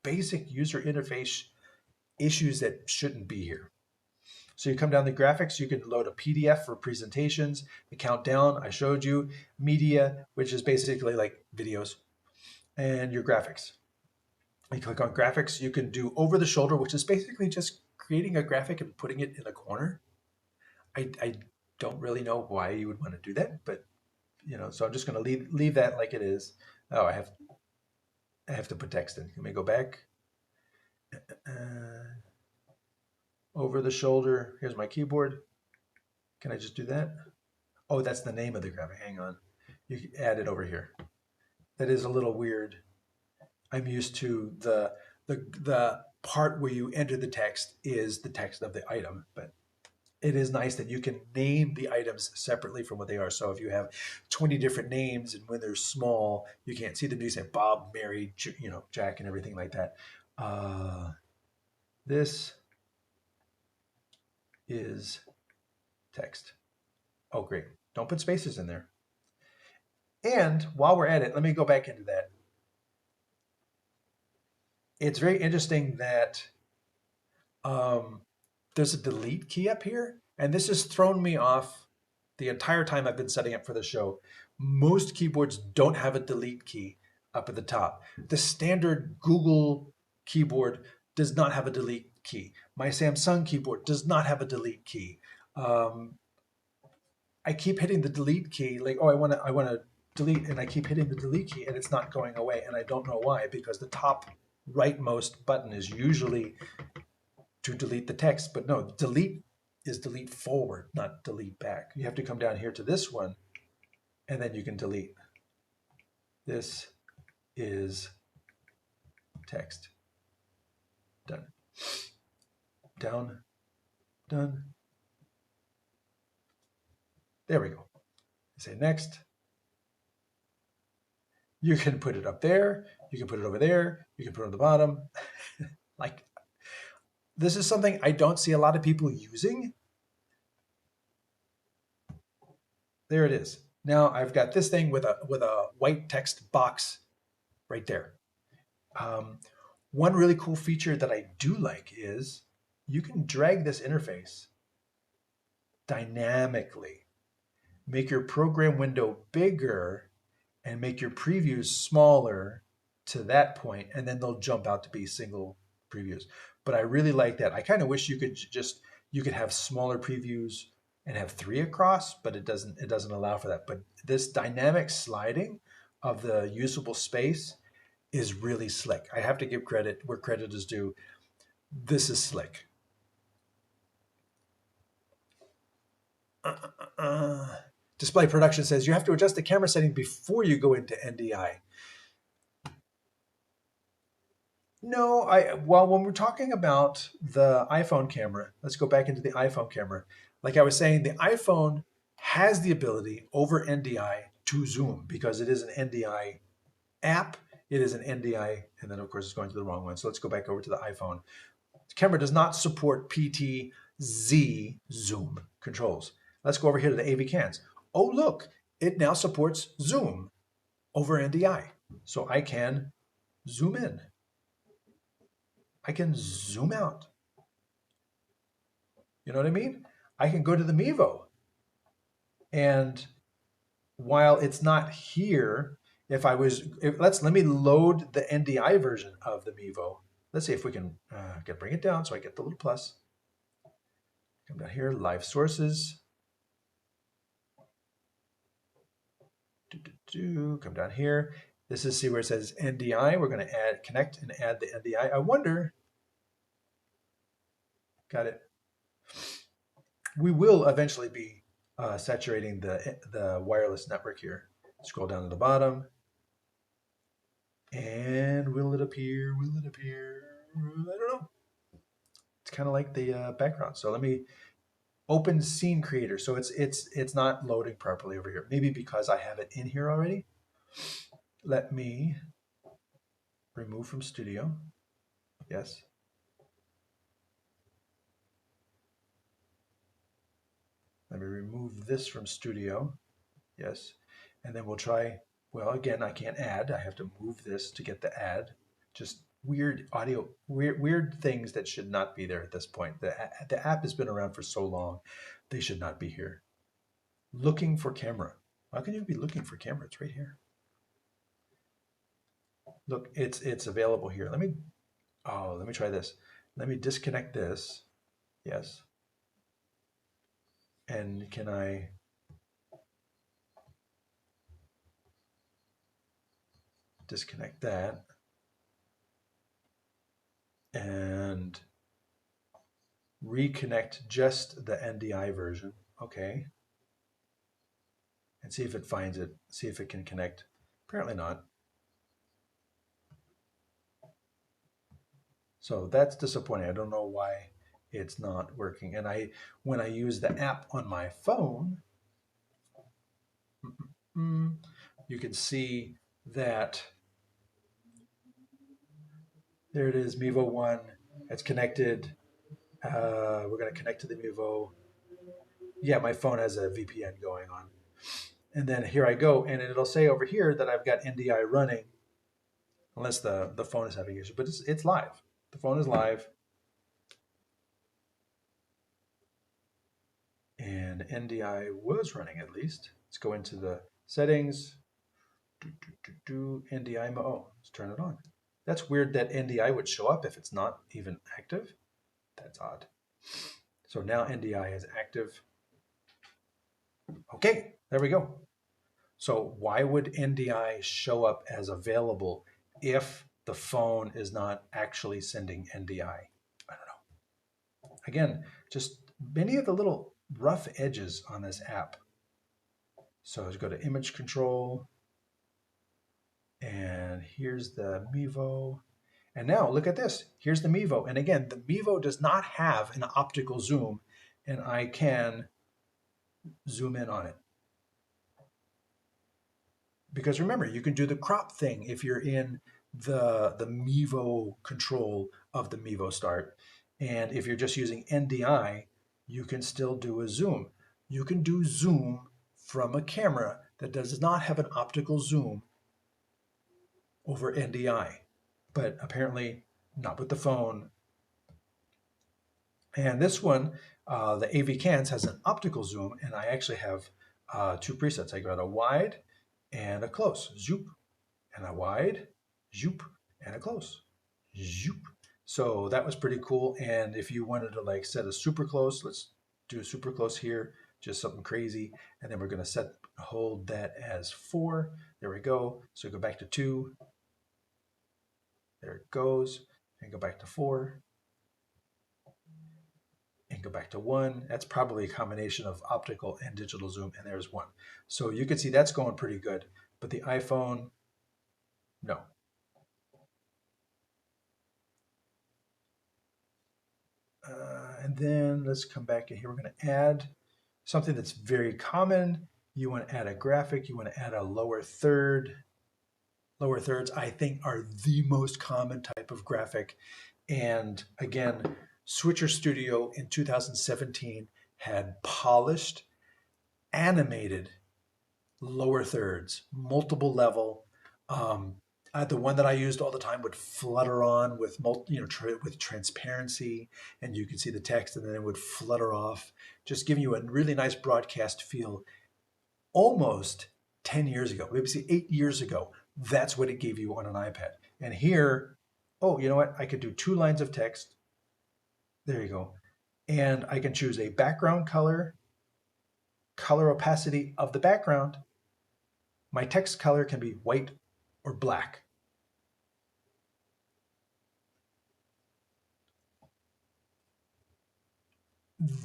basic user interface issues that shouldn't be here. So you come down the graphics, you can load a PDF for presentations, the countdown I showed you, media, which is basically like videos, and your graphics. You click on graphics, you can do over the shoulder, which is basically just creating a graphic and putting it in a corner. I don't really know why you would want to do that, but so I'm just going to leave that like it is. Oh, I have to put text in. Let me go back. Over the shoulder. Here's my keyboard. Can I just do that? Oh, that's the name of the graphic. Hang on. You can add it over here. That is a little weird. I'm used to the part where you enter the text is the text of the item, but it is nice that you can name the items separately from what they are. So if you have 20 different names and when they're small, you can't see them. You say Bob, Mary, Jack, and everything like that. This is text. Oh, great. Don't put spaces in there. And while we're at it, let me go back into that. It's very interesting that there's a delete key up here, and this has thrown me off the entire time I've been setting up for the show. Most keyboards don't have a delete key up at the top. The standard Google keyboard does not have a delete key. My Samsung keyboard does not have a delete key. I keep hitting the delete key, like, oh, I want to delete, and I keep hitting the delete key, and it's not going away, and I don't know why, because the top rightmost button is usually to delete the text, but no, delete is delete forward, not delete back. You have to come down here to this one, and then you can delete. This is text. Done. Down. Done. There we go. Say next. You can put it up there. You can put it over there. You can put it on the bottom. Like, this is something I don't see a lot of people using. There it is. Now I've got this thing with a white text box right there. One really cool feature that I do like is you can drag this interface dynamically. Make your program window bigger and make your previews smaller to that point, and then they'll jump out to be single previews. But I really like that. I kind of wish you could have smaller previews and have 3 across, but it doesn't allow for that. But this dynamic sliding of the usable space is really slick. I have to give credit where credit is due. This is slick. Display Production says you have to adjust the camera setting before you go into NDI. No, well, when we're talking about the iPhone camera, let's go back into the iPhone camera. Like I was saying, the iPhone has the ability over NDI to zoom because it is an NDI app. It is an NDI, and then of course it's going to the wrong one. So let's go back over to the iPhone. The camera does not support PT-Z zoom controls. Let's go over here to the AV cans. Oh, look, it now supports zoom over NDI. So I can zoom in. I can zoom out. You know what I mean? I can go to the Mevo. And while it's not here, let me load the NDI version of the Mevo. Let's see if we can bring it down so I get the little plus. Come down here, live sources. Come down here. This is, see where it says NDI. We're going to connect and add the NDI. I wonder, got it. We will eventually be saturating the wireless network here. Scroll down to the bottom. And will it appear? Will it appear? I don't know. It's kind of like the background. So let me open scene creator. So it's not loading properly over here. Maybe because I have it in here already. Let me remove from studio. Yes. Let me remove this from studio. Yes. And then we'll try, well, again, I can't add. I have to move this to get the add. Just weird audio, weird things that should not be there at this point. The app has been around for so long, they should not be here. Looking for camera. How can you be looking for camera? It's right here. Look, it's available here. Let me try this. Let me disconnect this. Yes. And can I disconnect that? And reconnect just the NDI version. Okay. And see if it finds it. See if it can connect. Apparently not. So that's disappointing. I don't know why it's not working. And when I use the app on my phone, you can see that there it is, Mevo 1. It's connected. We're going to connect to the Mevo. Yeah, my phone has a VPN going on. And then here I go, and it'll say over here that I've got NDI running, unless the phone is having issues. But it's live. The phone is live. And NDI was running at least. Let's go into the settings. NDI, let's turn it on. That's weird that NDI would show up if it's not even active. That's odd. So now NDI is active. Okay, there we go. So why would NDI show up as available if the phone is not actually sending NDI? I don't know. Again, just many of the little rough edges on this app. So let's go to image control. And here's the Mevo. And now look at this. Here's the Mevo. And again, the Mevo does not have an optical zoom, and I can zoom in on it. Because remember, you can do the crop thing if you're in the Mevo control of the Mevo Start. And if you're just using NDI, you can still do a zoom. You can do zoom from a camera that does not have an optical zoom over NDI, but apparently not with the phone. And this one, the AV Cans, has an optical zoom, and I actually have two presets. I got a wide and a close, zoop, and a wide, zoop, and a close, zoop. So that was pretty cool. And if you wanted to like set a super close, let's do a super close here, just something crazy. And then we're going to hold that as 4. There we go. So go back to 2. There it goes. And go back to 4. And go back to 1. That's probably a combination of optical and digital zoom, and there's 1. So you can see that's going pretty good. But the iPhone, no. And then let's come back in here. We're going to add something that's very common. You want to add a graphic. You want to add a lower third. Lower thirds, I think, are the most common type of graphic. And again, Switcher Studio in 2017 had polished, animated lower thirds, multiple level. The one that I used all the time would flutter on with with transparency, and you can see the text, and then it would flutter off, just giving you a really nice broadcast feel. Almost 10 years ago, maybe 8 years ago, that's what it gave you on an iPad. And here, oh, you know what? I could do 2 lines of text. There you go. And I can choose a background color, color opacity of the background. My text color can be white or black.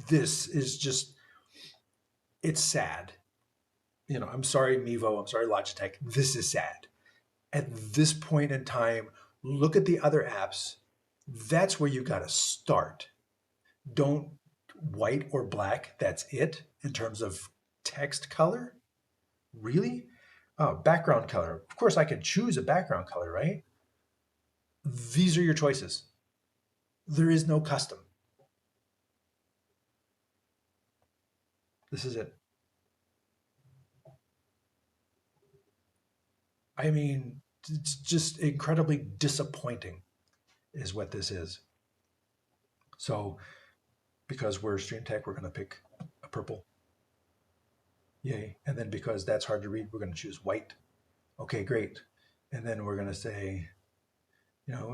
This is just, it's sad. You know, I'm sorry, Mevo, I'm sorry, Logitech. This is sad. At this point in time, look at the other apps That's where you got to start. Don't white or black, that's it in terms of text color. Really? Oh, background color. Of course, I can choose a background color, right? These are your choices. There is no custom. This is it. I mean, it's just incredibly disappointing, is what this is. So, because we're StreamTek, we're going to pick a purple. Yay. And then because that's hard to read, we're going to choose white. Okay, great. And then we're going to say,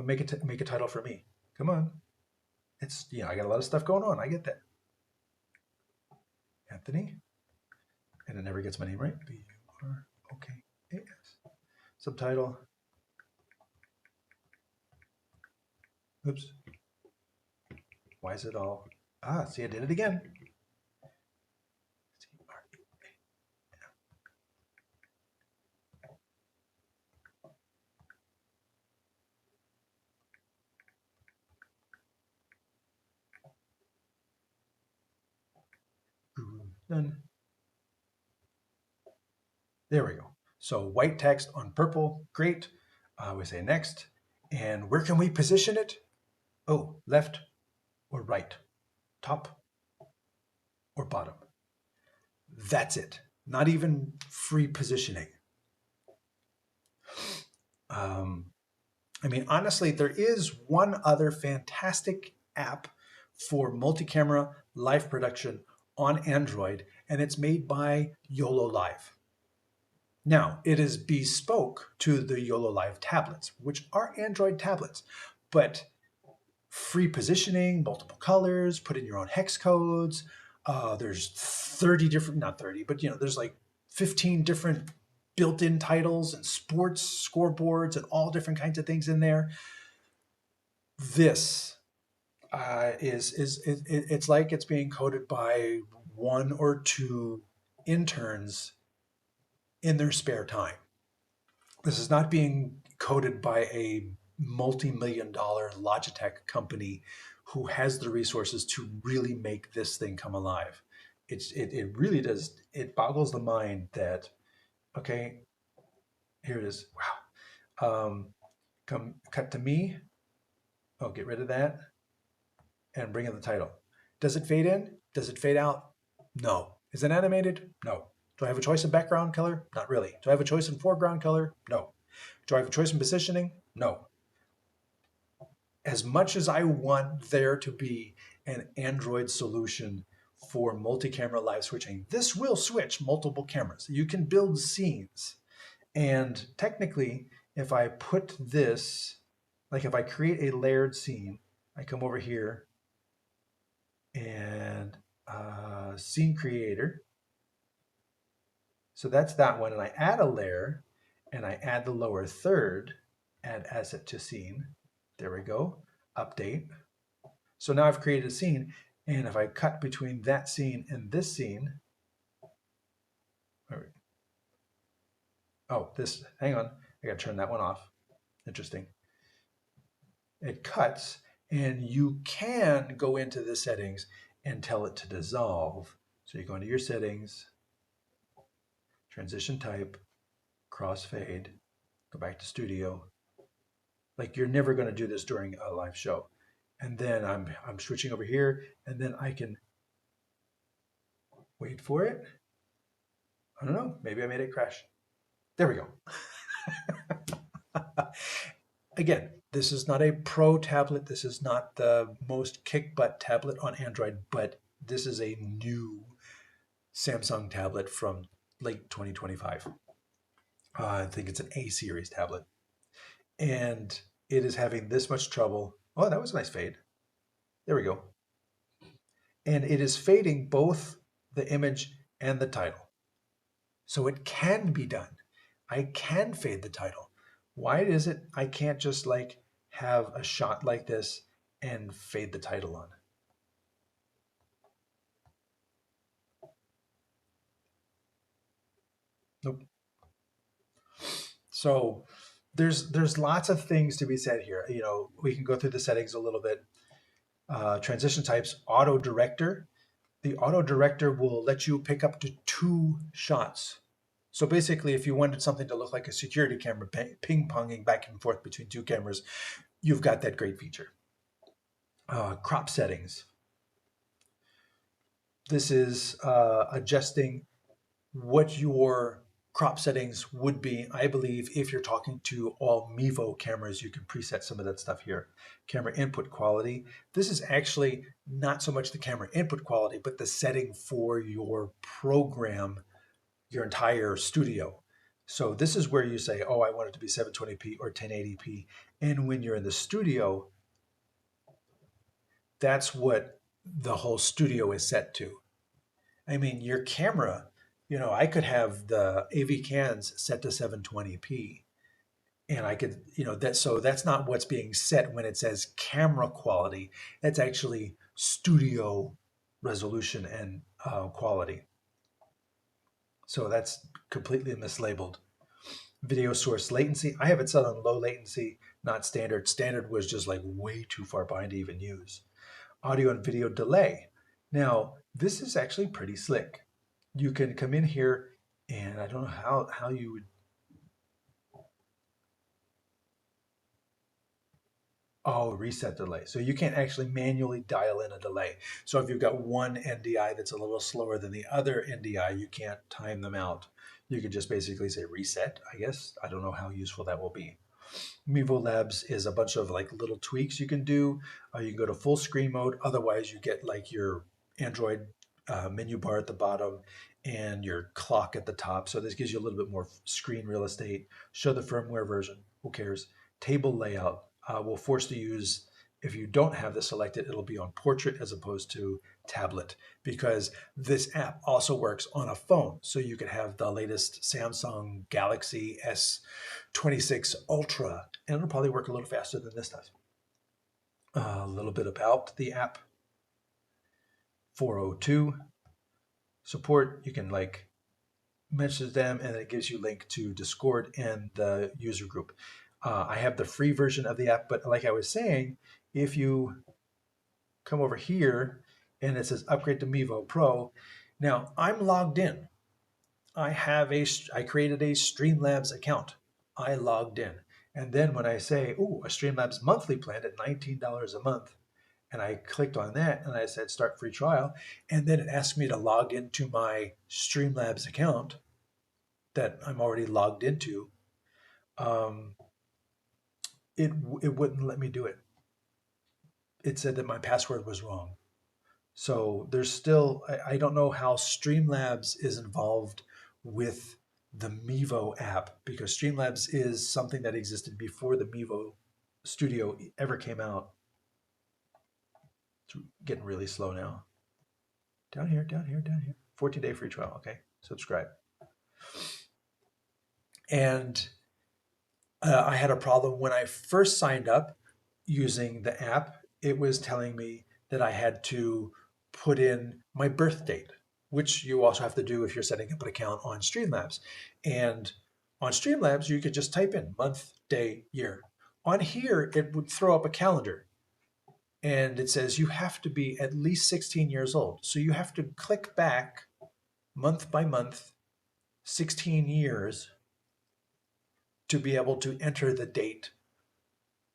make a title for me. Come on. It's, I got a lot of stuff going on. I get that. Anthony. And it never gets my name right. B-U-R-O-K-A-S. Subtitle. Oops. Why is it all? See, I did it again. Done. There we go. So white text on purple, great. We say next. And where can we position it? Oh, left or right, top or bottom. That's it. Not even free positioning. Honestly, there is one other fantastic app for multi-camera live production on Android, and it's made by YOLO Live. Now, it is bespoke to the YOLO Live tablets, which are Android tablets, but free positioning, multiple colors, put in your own hex codes. There's 30 different, not 30, but there's like 15 different built-in titles and sports scoreboards and all different kinds of things in there. This it's like it's being coded by one or two interns in their spare time. This is not being coded by a multi-million-dollar Logitech company who has the resources to really make this thing come alive. It really does. It boggles the mind that, okay, here it is. Wow. Cut to me. Oh, get rid of that and bring in the title. Does it fade in? Does it fade out? No. Is it animated? No. Do I have a choice of background color? Not really. Do I have a choice in foreground color? No. Do I have a choice in positioning? No. As much as I want there to be an Android solution for multi-camera live switching, this will switch multiple cameras. You can build scenes. And technically, if I put this, like if I create a layered scene, I come over here and scene creator. So that's that one. And I add a layer and I add the lower third, add asset to scene. There we go. Update. So now I've created a scene. And if I cut between that scene and this scene, hang on. I got to turn that one off. Interesting. It cuts, and you can go into the settings and tell it to dissolve. So you go into your settings, transition type, crossfade, go back to studio. Like you're never going to do this during a live show. And then I'm switching over here, and then I can wait for it. I don't know. Maybe I made it crash. There we go. Again, this is not a pro tablet. This is not the most kick-butt tablet on Android, but this is a new Samsung tablet from late 2025. I think it's an A series tablet. And it is having this much trouble. Oh, that was a nice fade. There we go. And it is fading both the image and the title. So it can be done. I can fade the title. Why is it I can't just like have a shot like this and fade the title on? Nope. So there's lots of things to be said here. You know, we can go through the settings a little bit. Transition types, auto director. The auto director will let you pick up to 2 shots. So basically, if you wanted something to look like a security camera ping-ponging back and forth between 2 cameras, you've got that great feature. Crop settings. This is adjusting what your crop settings would be. I believe if you're talking to all Mevo cameras, you can preset some of that stuff here. Camera input quality. This is actually not so much the camera input quality, but the setting for your program, your entire studio. So this is where you say, oh, I want it to be 720p or 1080p. And when you're in the studio, that's what the whole studio is set to. I mean, your camera, you know, I could have the AV cans set to 720p, and I could, you know, so that's not what's being set when it says camera quality. That's actually studio resolution and quality. So that's completely mislabeled. Video source latency. I have it set on low latency, not standard. Standard was just like way too far behind to even use. Audio and video delay. Now, this is actually pretty slick. You can come in here, and I don't know how you would. Oh, reset delay. So you can't actually manually dial in a delay. So if you've got one NDI that's a little slower than the other NDI, you can't time them out. You can just basically say reset, I guess. I don't know how useful that will be. Mevo Labs is a bunch of like little tweaks you can do. You can go to full screen mode. Otherwise, you get like your Android menu bar at the bottom and your clock at the top. So this gives you a little bit more screen real estate. Show the firmware version. Who cares? Table layout will force to use. If you don't have this selected, it'll be on portrait as opposed to tablet, because this app also works on a phone. So you could have the latest Samsung Galaxy S26 Ultra, and it'll probably work a little faster than this does. A little bit about the app. 402 support. You can like message them, and it gives you link to Discord and the user group. I have the free version of the app, but like I was saying, if you come over here and it says upgrade to Mevo Pro, now I'm logged in. I created a Streamlabs account. I logged in. And then when I say, oh, a Streamlabs monthly plan at $19 a month, and I clicked on that and I said start free trial, and then it asked me to log into my Streamlabs account that I'm already logged into. It wouldn't let me do it. It said that my password was wrong. So there's still, I don't know how Streamlabs is involved with the Mevo app, because Streamlabs is something that existed before the Mevo Studio ever came out. It's getting really slow now. Down here, down here, down here. 14-day free trial. Okay, subscribe. And I had a problem when I first signed up using the app. It was telling me that I had to put in my birth date, which you also have to do if you're setting up an account on Streamlabs. And on Streamlabs, you could just type in month, day, year. On here, it would throw up a calendar. And it says you have to be at least 16 years old. So you have to click back month by month, 16 years, to be able to enter the date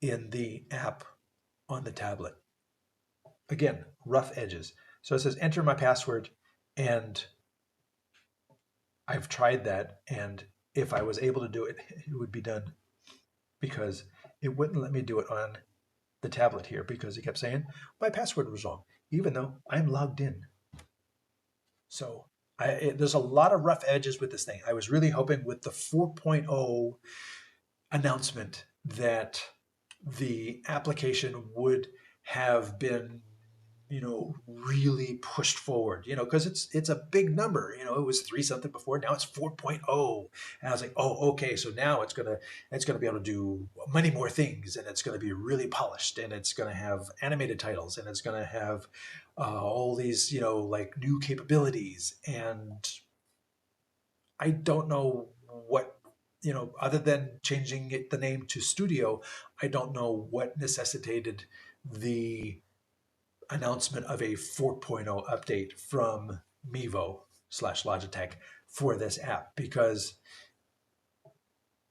in the app on the tablet. Again, rough edges. So it says enter my password, and I've tried that, and if I was able to do it, it would be done, because it wouldn't let me do it on the tablet here, because it kept saying my password was wrong, even though I'm logged in. So there's a lot of rough edges with this thing. I was really hoping with the 4.0 announcement that the application would have been, you know, really pushed forward, you know, because it's a big number. You know, it was 3 something before, now it's 4.0, and I was like, oh, okay, so now it's gonna be able to do many more things, and it's gonna be really polished, and it's gonna have animated titles, and it's gonna have all these, you know, like new capabilities. And I don't know what other than changing the name to Studio, I don't know what necessitated the announcement of a 4.0 update from Mevo slash Logitech for this app, because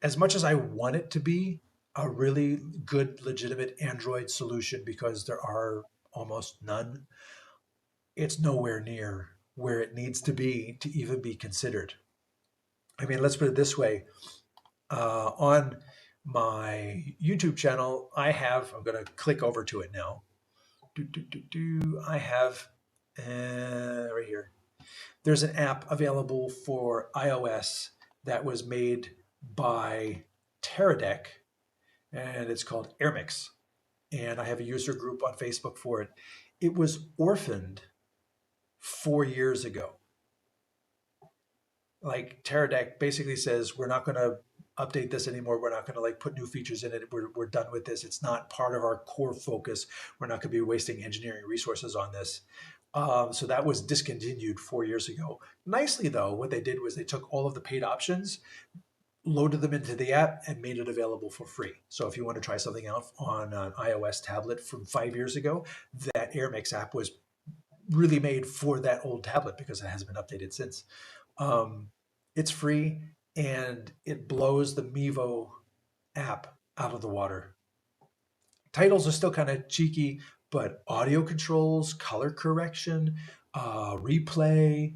as much as I want it to be a really good, legitimate Android solution, because there are almost none, it's nowhere near where it needs to be to even be considered. I mean, let's put it this way. On my YouTube channel, I'm going to click over to it now. I have, right here, there's an app available for iOS that was made by Teradek, and it's called AirMix. And I have a user group on Facebook for it. It was orphaned 4 years ago. Like, Teradek basically says, we're not going to update this anymore. We're not going to like put new features in it. We're done with this. It's not part of our core focus. We're not going to be wasting engineering resources on this. So that was discontinued 4 years ago. Nicely though, what they did was they took all of the paid options, loaded them into the app, and made it available for free. So if you want to try something out on an iOS tablet from 5 years ago, that AirMix app was really made for that old tablet because it hasn't been updated since. It's free, and it blows the Mevo app out of the water. Titles are still kind of cheeky, but audio controls, color correction, replay,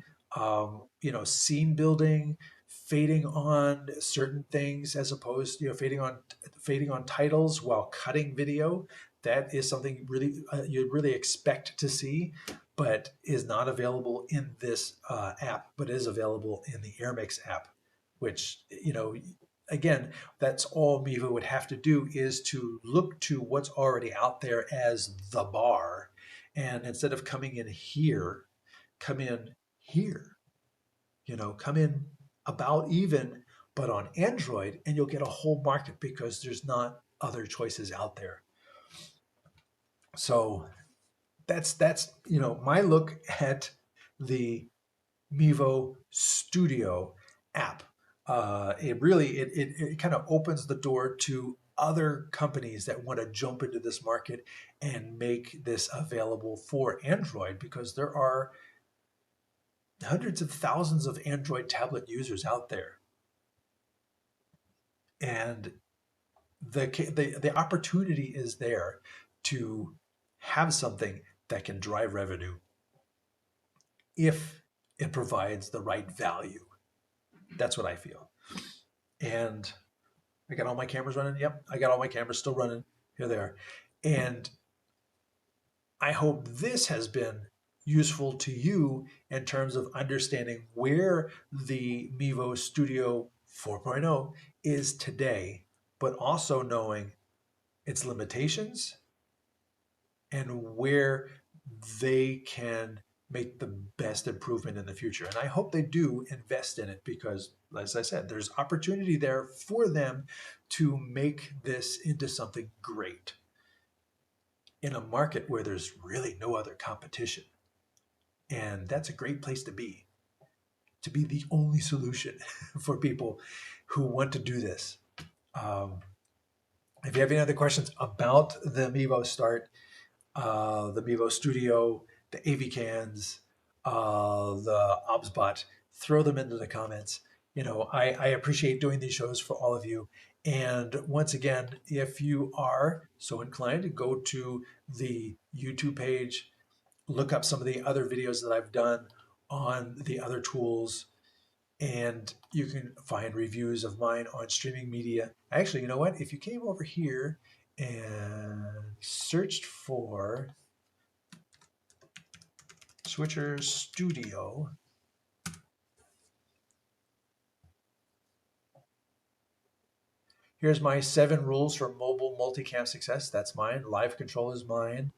scene building, fading on certain things as opposed, fading on titles while cutting video. That is something really you'd really expect to see, but is not available in this app, but is available in the AirMix app, which, again, that's all Mevo would have to do, is to look to what's already out there as the bar. And instead of coming in here, come in here, come in about even, but on Android, and you'll get a whole market because there's not other choices out there. So that's my look at the Mevo Studio app. It kind of opens the door to other companies that want to jump into this market and make this available for Android, because there are hundreds of thousands of Android tablet users out there, and the opportunity is there to have something that can drive revenue if it provides the right value. That's what I feel. And I got all my cameras running. Yep, I got all my cameras still running. Here they are. And I hope this has been useful to you in terms of understanding where the Mevo Studio 4.0 is today, but also knowing its limitations and where they can make the best improvement in the future. And I hope they do invest in it, because, as I said, there's opportunity there for them to make this into something great in a market where there's really no other competition. And that's a great place to be the only solution for people who want to do this. If you have any other questions about the Mevo Start, the Mevo Studio, the AV cans, the ObsBot, throw them into the comments. I appreciate doing these shows for all of you. And once again, if you are so inclined, go to the YouTube page, look up some of the other videos that I've done on the other tools, and you can find reviews of mine on streaming media. Actually, you know what? If you came over here and searched for Switcher Studio, here's my 7 rules for mobile multicam success. That's mine. Live control is mine.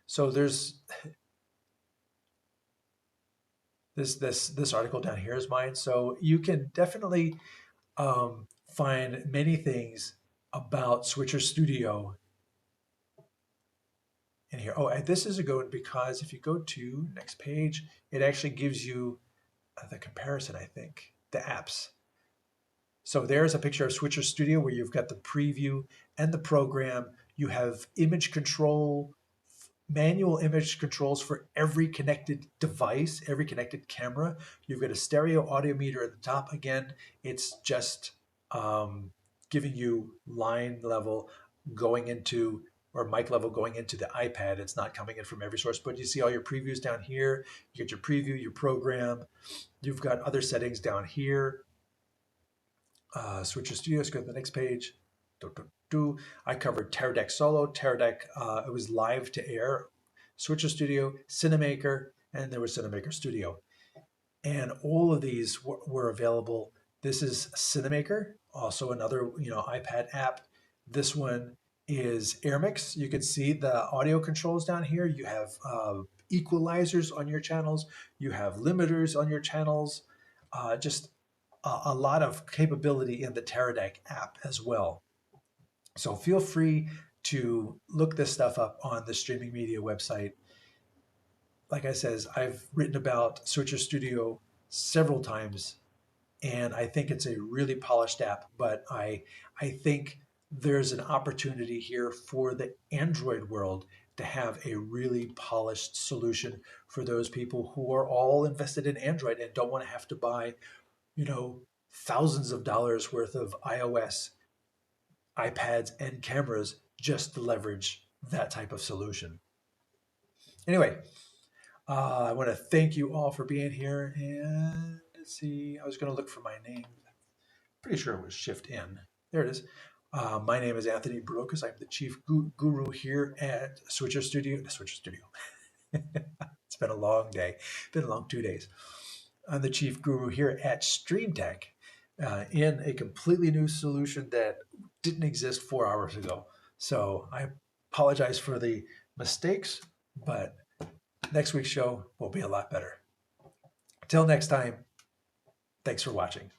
So there's this article down here is mine. So you can definitely find many things about Switcher Studio in here. Oh, and this is a good one, because if you go to next page, it actually gives you the comparison, I think, the apps. So there's a picture of Switcher Studio where you've got the preview and the program. You have image control, manual image controls for every connected device, every connected camera. You've got a stereo audio meter at the top. Again, it's just um, giving you line level going into or mic level going into the iPad. It's not coming in from every source, but you see all your previews down here. You get your preview, your program. You've got other settings down here. Switcher Studio, let's go to the next page. I covered Teradek Solo, Teradek, it was live to air, Switcher Studio, Cinemaker, and there was Cinemaker Studio. And all of these were available. This is Cinemaker, also another iPad app. This one is AirMix. You can see the audio controls down here. You have equalizers on your channels. You have limiters on your channels. Just a lot of capability in the Teradek app as well. So feel free to look this stuff up on the Streaming Media website. Like I says, I've written about Switcher Studio several times, and I think it's a really polished app, but I think there's an opportunity here for the Android world to have a really polished solution for those people who are all invested in Android and don't want to have to buy thousands of dollars worth of iOS, iPads, and cameras just to leverage that type of solution. Anyway, I want to thank you all for being here. And let's see, I was going to look for my name. Pretty sure it was Shift N. There it is. My name is Anthony Barokas. I'm the chief guru here at Switcher Studio. Switcher Studio. It's been a long day. Been a long 2 days. I'm the chief guru here at StreamTek in a completely new solution that didn't exist 4 hours ago. So I apologize for the mistakes, but next week's show will be a lot better. Until next time, thanks for watching.